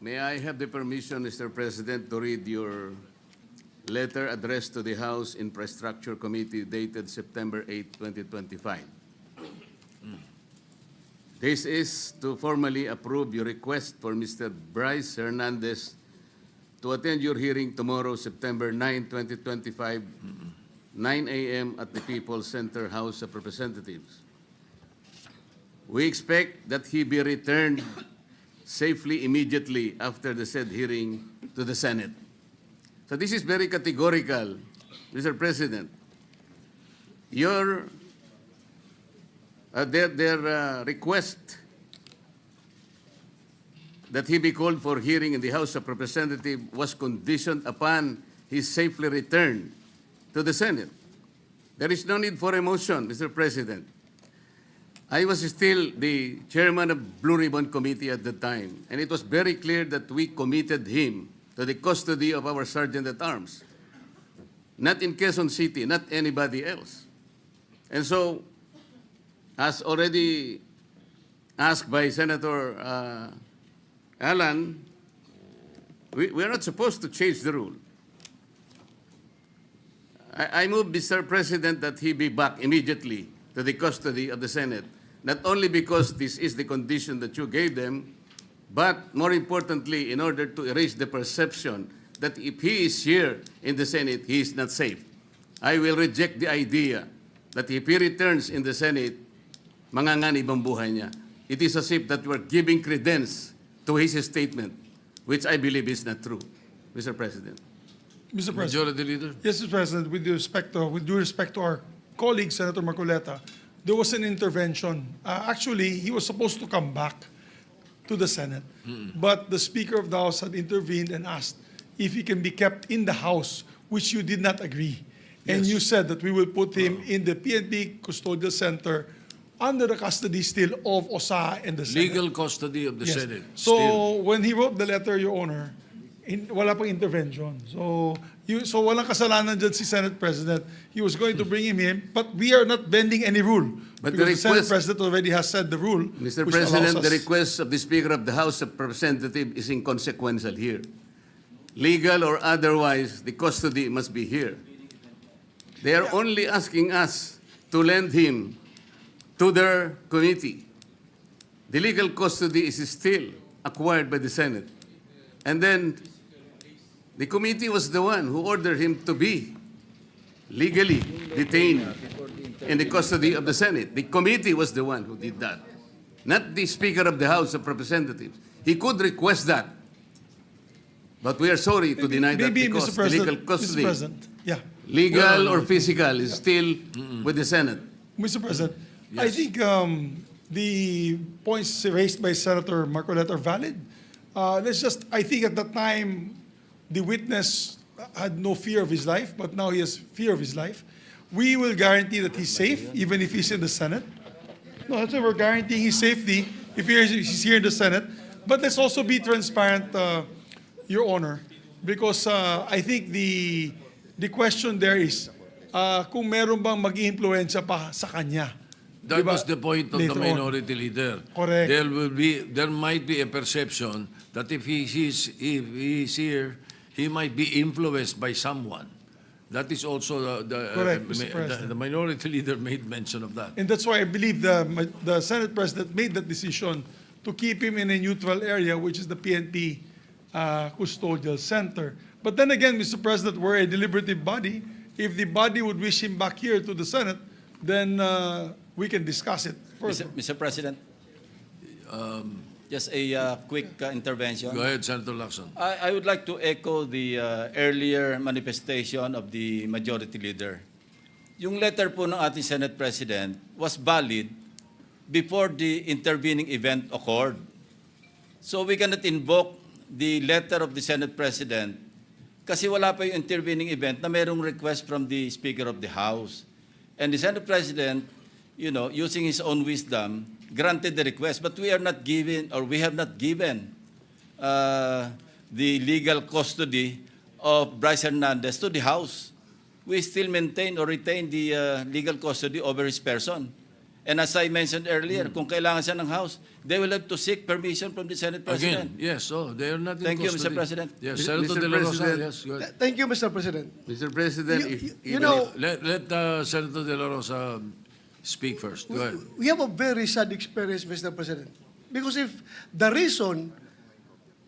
May I have the permission, Mr. President, to read your letter addressed to the House Infrastructure Committee dated September 8, 2025. This is to formally approve your request for Mr. Bryce Hernandez to attend your hearing tomorrow, September 9, 2025, 9 a.m. at the People's Center House of Representatives. We expect that he be returned safely immediately after the said hearing to the Senate. So this is very categorical, Mr. President. Their request that he be called for hearing in the House of Representatives was conditioned upon his safely return to the Senate. There is no need for a motion, Mr. President. I was still the chairman of Blue Ribbon Committee at the time, and it was very clear that we committed him to the custody of our Sergeant-at-Arms. Not in Quezon City, not anybody else. And so, as already asked by Senator Alan, we are not supposed to change the rule. I move, Mr. President, that he be back immediately to the custody of the Senate, not only because this is the condition that you gave them, but more importantly, in order to erase the perception that if he is here in the Senate, he is not safe. I will reject the idea that if he returns in the Senate, mangangan ibang buhay niya. It is as if that we are giving credence to his statement, which I believe is not true, Mr. President. Mr. President. Majority Leader. Yes, Mr. President, with due respect to our colleague, Senator Marcoleta, there was an intervention. Actually, he was supposed to come back to the Senate, but the Speaker of the House had intervened and asked if he can be kept in the House, which you did not agree. And Yes. you said that we will put him in the PNP Custodial Center under the custody still of OSA and the Senate. Legal custody of the Yes. Senate. So Still. when he wrote the letter, Your Honor, wala pang intervention. So walang kasalanan dyan si Senate President. He was going to bring him in, but we are not bending any rule. But because the the Senate request- President already has said the rule. Mr. which President, allows the us- request of the Speaker of the House of Representatives is inconsequential here. Legal or otherwise, the custody must be here. They are only asking us to lend him to their committee. The legal custody is still acquired by the Senate. And then the committee was the one who ordered him to be legally detained in the custody of the Senate. The committee was the one who did that, not the Speaker of the House of Representatives. He could request that, but we are sorry to deny that Maybe, because Mr. the President, legal custody, Mr. President, yeah. legal or physical, is still with the Senate. Mr. President, I think the points raised by Senator Marcoleta are valid. I think at that time, the witness had no fear of his life, but now he has fear of his life. We will guarantee that he's safe, even if he's in the Senate. No, that's why we're guaranteeing his safety if he's here in the Senate. But let's also be transparent, Your Honor, because I think the question there is, kung meron bang mag-iimpluwensya pa sa kanya. That Diba? was the point of the Later on. Minority Leader. Correct. There might be a perception that if he is here, he might be influenced by someone. That is also Correct, Mr. President. the Minority Leader made mention of that. And that's why I believe the Senate President made that decision to keep him in a neutral area, which is the PNP Custodial Center. But then again, Mr. President, we're a deliberative body. If the body would wish him back here to the Senate, then we can discuss it further. Mr. President, just a quick intervention. Go ahead, Senator Lacson. I would like to echo the earlier manifestation of the Majority Leader. Yung letter po ng ating Senate President was valid before the intervening event occurred. So we cannot invoke the letter of the Senate President kasi wala pa yung intervening event na mayroong request from the Speaker of the House. And the Senate President, using his own wisdom, granted the request, but we have not given the legal custody of Bryce Hernandez to the House. We still maintain or retain the legal custody over his person. And as I mentioned earlier, kung kailangan siya ng House, they will have to seek permission from the Senate President. Again, yes, so they are not in Thank you, custody. Mr. President. Yes, Mr. Senator De La Rosa, President. yes, go ahead. Thank you, Mr. President. Mr. President, You know, Let Senator De La Rosa speak first. Go ahead. we have a very sad experience, Mr. President. Because if the reason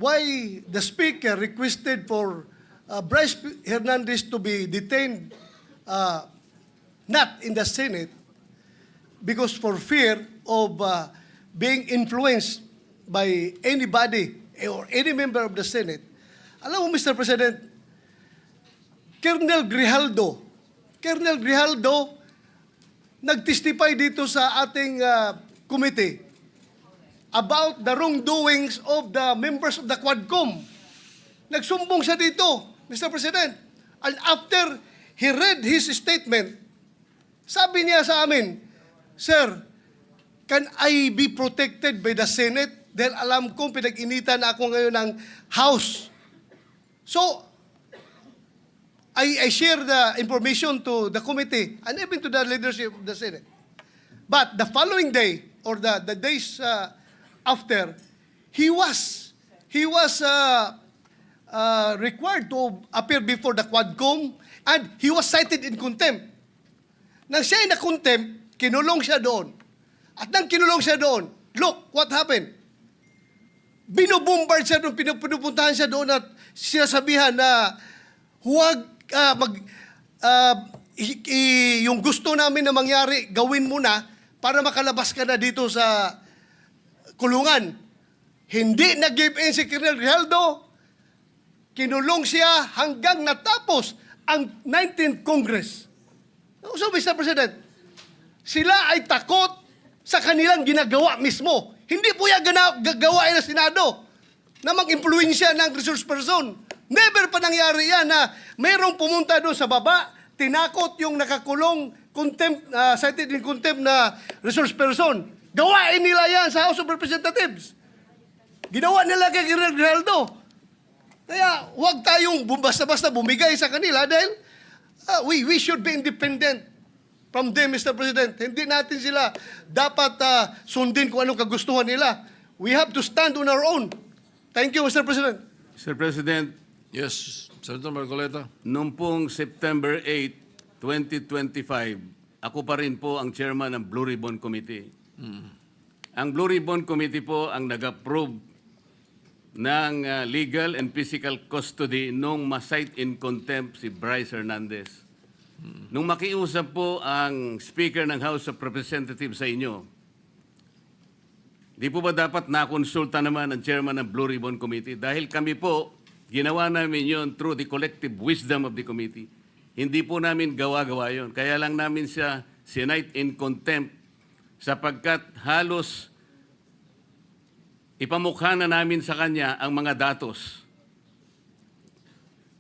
why the Speaker requested for Bryce Hernandez to be detained not in the Senate because for fear of being influenced by anybody or any member of the Senate, alam mo, Mr. President, Colonel Grijaldo, nag-testify dito sa ating committee about the wrongdoings of the members of the Quadcom. Nagsumbong siya dito, Mr. President. And after he read his statement, sabi niya sa amin, Sir, can I be protected by the Senate? Dahil alam kong pinag-initan ako ngayon ng House. So, I share the information to the committee and even to the leadership of the Senate. But the following day, or the days after, he was required to appear before the Quadcom and he was cited in contempt. Nang siya ay na-contempt, kinulong siya doon. At nang kinulong siya doon, look what happened. Binubombard siya doon, pinupuntahan siya doon at sinasabihan na huwag yung gusto namin na mangyari, gawin mo na para makalabas ka na dito sa kulungan. Hindi nag-give in si Colonel Grijaldo. Kinulong siya hanggang natapos ang 19th Congress. So, Mr. President, sila ay takot sa kanilang ginagawa mismo. Hindi po yan gagawain ng Senado na mag-impluensya ng resource person. Never pa nangyari yan na mayroong pumunta doon sa baba, tinakot yung nakakulong cited in contempt na resource person. Gawain nila yan sa House of Representatives. Ginawa nila kay Colonel Grijaldo. Kaya huwag tayong basta-basta bumigay sa kanila dahil we should be independent from them, Mr. President. Hindi natin sila dapat sundin kung anong kagustuhan nila. We have to stand on our own. Thank you, Mr. President. Mr. President, Yes, Senator Marcoleta. noong pong September 8, 2025, ako pa rin po ang chairman ng Blue Ribbon Committee. Ang Blue Ribbon Committee po ang nag-approve ng legal and physical custody nung ma-cite in contempt si Bryce Hernandez. Nung makiusap po ang Speaker ng House of Representatives sa inyo, di po ba dapat nakonsulta naman ang chairman ng Blue Ribbon Committee? Dahil kami po, ginawa namin yon through the collective wisdom of the committee. Hindi po namin gawa-gawa yon. Kaya lang namin siya cite in contempt sapagkat halos ipamukha na namin sa kanya ang mga datos.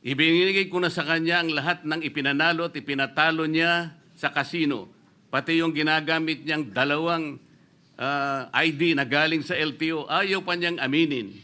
Ibinigay ko na sa kanya ang lahat ng ipinanalo at ipinatalo niya sa kasino. Pati yung ginagamit niyang dalawang ID na galing sa LTO, ayaw pa niyang aminin.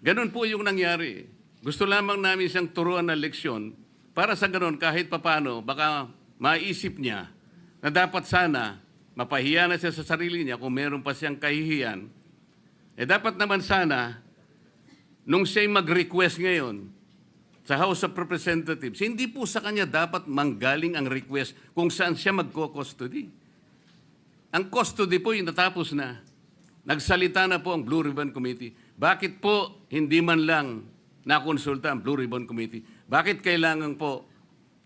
Ganun po yung nangyari. Gusto lamang namin siyang turuan ng leksyon para sa ganun kahit papano baka maisip niya na dapat sana mapahiya na siya sa sarili niya kung meron pa siyang kahihiyan. Dapat naman sana nung siya'y mag-request ngayon sa House of Representatives, hindi po sa kanya dapat manggaling ang request kung saan siya magko-custody. Ang custody po yung natapos na. Nagsalita na po ang Blue Ribbon Committee. Bakit po hindi man lang nakonsulta ang Blue Ribbon Committee? Bakit kailangan po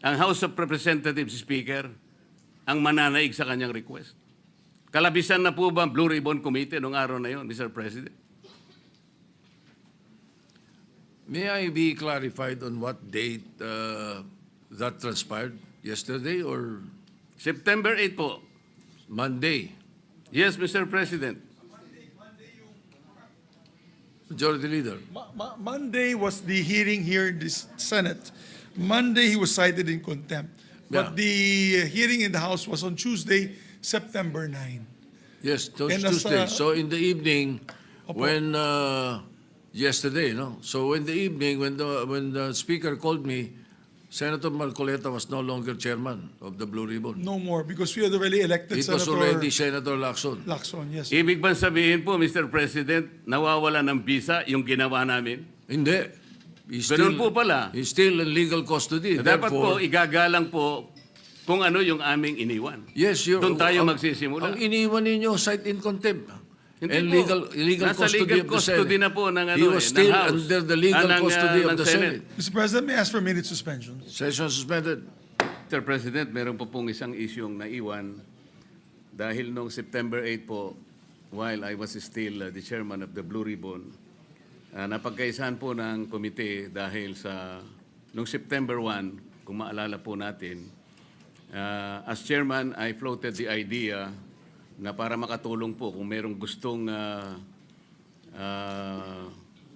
ang House of Representatives Speaker ang mananaig sa kanyang request? Kalabisan na po ba ang Blue Ribbon Committee noong araw na yon, Mr. President? May I be clarified on what date that transpired? Yesterday or September 8 po. Monday? Yes, Mr. President. Majority Leader. Monday was the hearing here in the Senate. Monday he was cited in contempt. But Yeah. the hearing in the House was on Tuesday, September 9. Yes, And as, Tuesday. So in the evening, Opo. when yesterday, no. So in the evening, when the speaker called me, Senator Marcoleta was no longer chairman of the Blue Ribbon. No more, because we had already elected It was Senator already Senator Lacson. Lacson, yes. Ibig bang sabihin po, Mr. President, nawawala ng visa yung ginawa namin? Hindi. He's Ganun po pala. He's still in legal custody. Dapat po, Therefore, igagalang po kung ano yung aming iniwan. yes, you're, Doon tayo ang- magsisimula. Ang iniwan ninyo, cite in contempt. Hindi And po. legal Nasa custody legal of the custody Senate. na po ng, He was still ng House. under the legal custody of ng the Senate. Mr. President, may I ask for a minute suspension? Session suspended. Mr. President, meron po pong isang isyong naiwan dahil noong September 8 po, while I was still the chairman of the Blue Ribbon, napagkaisahan po ng komite dahil sa noong September 1, kung maalala po natin, as chairman, I floated the idea na para makatulong po kung merong gustong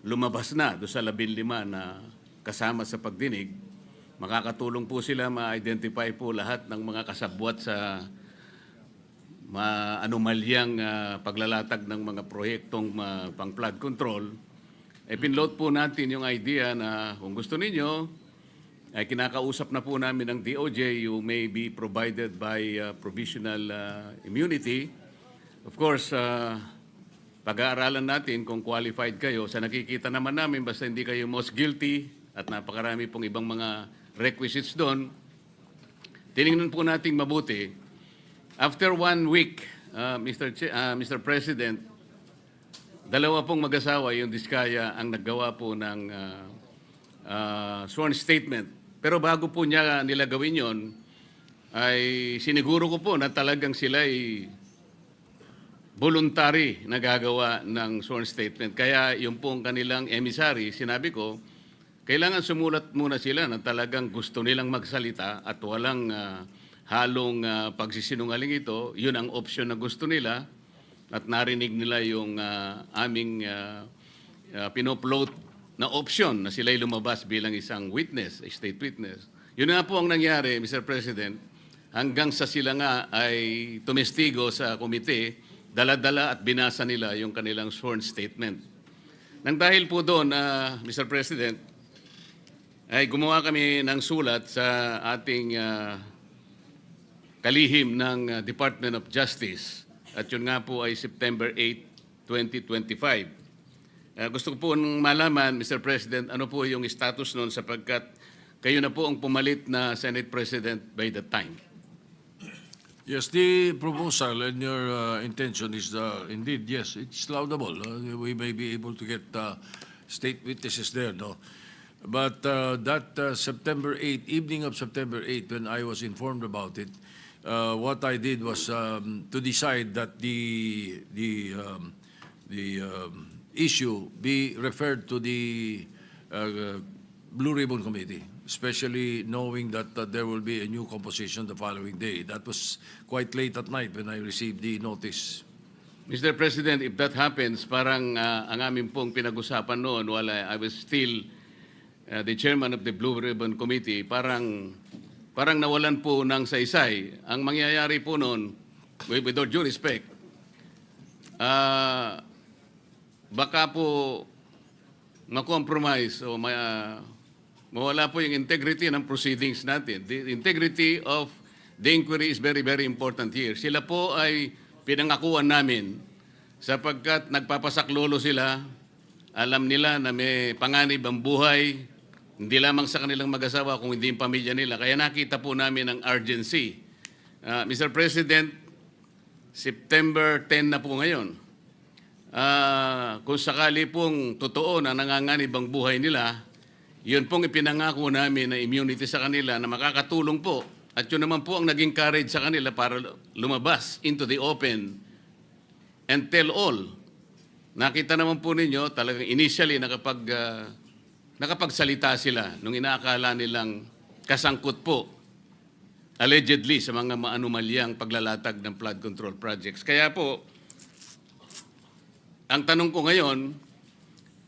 lumabas na doon sa 15 na kasama sa pagdinig, makakatulong po sila ma-identify po lahat ng mga kasabwat sa anomalyang paglalatag ng mga proyektong pang flood control. Pinload po natin yung idea na kung gusto ninyo, ay kinakausap na po namin ng DOJ, you may be provided by provisional immunity. Of course, pag-aaralan natin kung qualified kayo. Sa nakikita naman namin, basta hindi kayo most guilty at napakarami pong ibang mga requisites doon, tinignan po natin mabuti. After 1 week, Mr. President, dalawa pong mag-asawa, yung Diskaya, ang naggawa po ng sworn statement. Pero bago po niya nila gawin yon, ay siniguro ko po na talagang sila ay voluntary na gagawa ng sworn statement. Kaya yung pong kanilang emissary, sinabi ko, kailangan sumulat muna sila na talagang gusto nilang magsalita at walang halong pagsisinungaling ito. Yun ang option na gusto nila at narinig nila yung aming pinupload na option na sila'y lumabas bilang isang witness, a state witness. Yun nga po ang nangyari, Mr. President, hanggang sa sila nga ay tumestigo sa komite, dala-dala at binasa nila yung kanilang sworn statement. Nang dahil po doon, Mr. President, ay gumawa kami ng sulat sa ating kalihim ng Department of Justice. At yun nga po ay September 8, 2025. Gusto ko po malaman, Mr. President, ano po yung status noon sapagkat kayo na po ang pumalit na Senate President by the time. Yes, the proposal and your intention is indeed, yes, it's laudable. We may be able to get state witnesses there, no? But that September 8, evening of September 8, when I was informed about it, what I did was to decide that the issue be referred to the Blue Ribbon Committee, especially knowing that there will be a new composition the following day. That was quite late at night when I received the notice. Mr. President, if that happens, parang ang aming pong pinag-usapan noon while I was still the chairman of the Blue Ribbon Committee, parang nawalan po ng saysay. Ang mangyayari po noon, with all due respect, baka po ma-compromise o mawala po yung integrity ng proceedings natin. The integrity of the inquiry is very, very important here. Sila po ay pinangakuan namin sapagkat nagpapasaklolo sila, alam nila na may panganib ang buhay, hindi lamang sa kanilang mag-asawa kung hindi yung pamilya nila. Kaya nakita po namin ang urgency. Mr. President, September 10 na po ngayon. Kung sakali pong totoo na nanganganib ang buhay nila, yun pong ipinangako namin na immunity sa kanila na makakatulong po. At yun naman po ang naging courage sa kanila para lumabas into the open and tell all. Nakita naman po ninyo, talagang initially nakapagsalita sila nung inaakala nilang kasangkot po, allegedly, sa mga maanumalyang paglalatag ng flood control projects. Kaya po, ang tanong ko ngayon,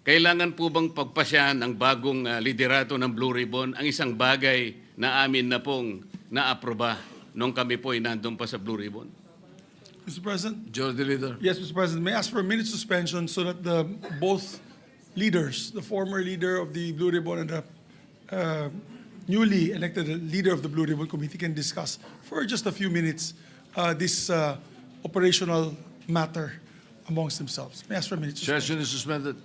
kailangan po bang pagpasyahan ng bagong liderato ng Blue Ribbon ang isang bagay na amin na pong naaproba nung kami po ay nandun pa sa Blue Ribbon? Mr. President? Majority Leader. Yes, Mr. President. May I ask for a minute suspension so that both leaders, the former leader of the Blue Ribbon and the newly elected leader of the Blue Ribbon Committee can discuss for just a few minutes this operational matter amongst themselves. May I ask for a minute? Session is suspended.